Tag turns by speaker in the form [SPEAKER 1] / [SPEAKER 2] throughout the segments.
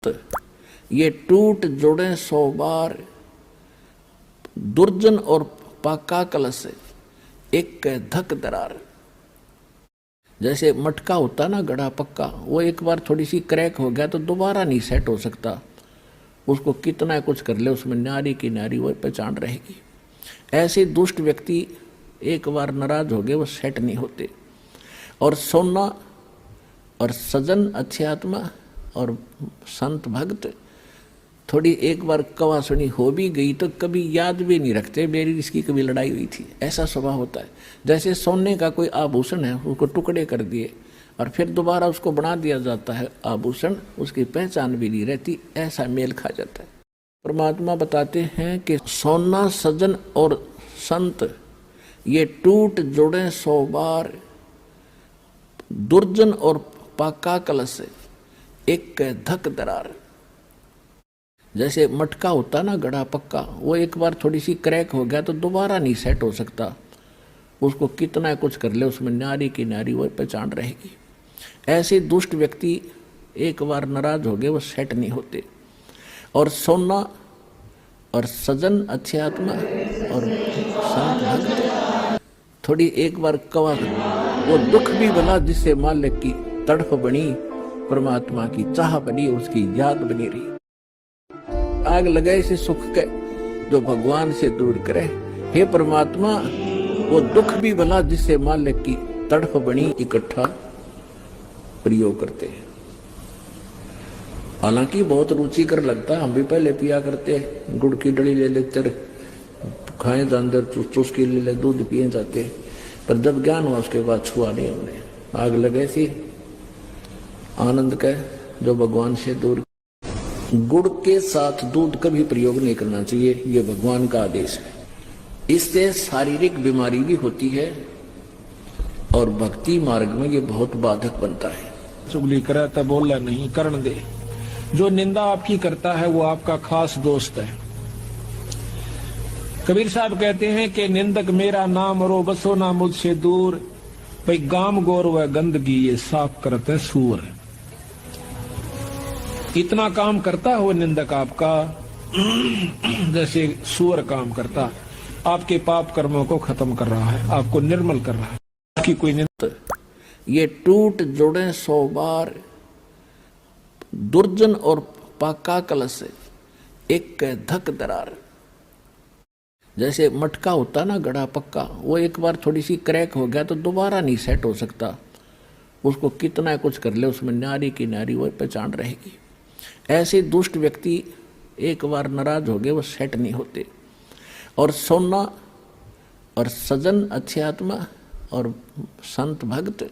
[SPEAKER 1] ये टूट जुड़े 100 बार, दुर्जन और पाका कलश एक धक दरार। जैसे मटका होता ना गड़ा पक्का, वो एक बार थोड़ी सी क्रैक हो गया तो दोबारा नहीं सेट हो सकता। उसको कितना कुछ कर ले, उसमें नारी की नारी वो पहचान रहेगी। ऐसे दुष्ट व्यक्ति एक बार नाराज हो गए वो सेट नहीं होते। और सोना और सजन अच्छी आत्मा और संत भक्त थोड़ी एक बार कवा सुनी हो भी गई तो कभी याद भी नहीं रखते मेरी इसकी कभी लड़ाई हुई थी। ऐसा स्वभाव होता है। जैसे सोने का कोई आभूषण है, उसको टुकड़े कर दिए और फिर दोबारा उसको बना दिया जाता है आभूषण, उसकी पहचान भी नहीं रहती। ऐसा मेल खा जाता है। परमात्मा बताते हैं कि सोना सजन और संत ये टूट जुड़े 100 बार, दुर्जन और पाका कलश एक धक दरार। जैसे मटका होता ना गड़ा पक्का, वो एक बार थोड़ी सी क्रैक हो गया तो दोबारा नहीं सेट हो सकता। उसको कितना कुछ कर ले, उसमें नारी की नारी वो पहचान रहेगी। ऐसे दुष्ट व्यक्ति एक बार नाराज हो गए वो सेट नहीं होते। और सोना और सजन अच्छी आत्मा और संत भक्त थोड़ी एक बार कवा, वो दुख भी भला जिससे मालिक की तड़फ बनी, परमात्मा की चाह बनी, उसकी याद बनी रही। आग लगाए से सुख के जो भगवान से दूर करे। हे परमात्मा, वो दुख भी भला जिससे मालिक की तड़फ बनी, इकट्ठा प्रयोग करते हैं। हालांकि बहुत रुचिकर लगता है, हम भी पहले पिया करते, गुड़ की डली ले लेते, खाए अंदर चुस्की ले ले, दूध पिए जाते, पर जब ज्ञान हुआ उसके बाद छुआ नहीं हमने। आग लगे थी आनंद का जो भगवान से दूर। गुड़ के साथ दूध कभी प्रयोग नहीं करना चाहिए, ये भगवान का आदेश है। इससे शारीरिक बीमारी भी होती है और भक्ति मार्ग में ये बहुत बाधक बनता है।
[SPEAKER 2] चुगली करे तो बोला नहीं, करण दे। जो निंदा आपकी करता है वो आपका खास दोस्त है। कबीर साहब कहते हैं कि निंदक मेरा नाम रो, बसो ना मुझसे दूर। भाई गाम गौर व गंदगी ये साफ करते सूर। इतना काम करता है वो निंदक आपका जैसे सूअर काम करता। आपके पाप कर्मों को खत्म कर रहा है, आपको निर्मल कर रहा है। आपकी कोई
[SPEAKER 1] ये टूट जुड़े 100 बार, दुर्जन और पाका कलश एक धक दरार। जैसे मटका होता ना गड़ा पक्का, वो एक बार थोड़ी सी क्रैक हो गया तो दोबारा नहीं सेट हो सकता। उसको कितना कुछ कर ले, उसमें नारी की नारी वो पहचान रहेगी। ऐसे दुष्ट व्यक्ति एक बार नाराज हो गए वो सेट नहीं होते। और सोना और सजन अच्छी आत्मा और संत भक्त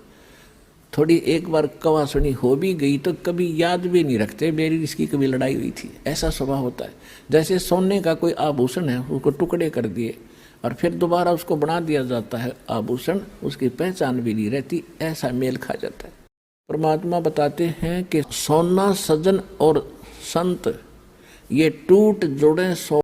[SPEAKER 1] थोड़ी एक बार कवा सुनी हो भी गई तो कभी याद भी नहीं रखते मेरी इसकी कभी लड़ाई हुई थी। ऐसा स्वभाव होता है। जैसे सोने का कोई आभूषण है, उसको टुकड़े कर दिए और फिर दोबारा उसको बना दिया जाता है आभूषण, उसकी पहचान भी नहीं रहती। ऐसा मेल खा जाता है। परमात्मा बताते हैं कि सोना सजन और संत ये टूट जुड़े 100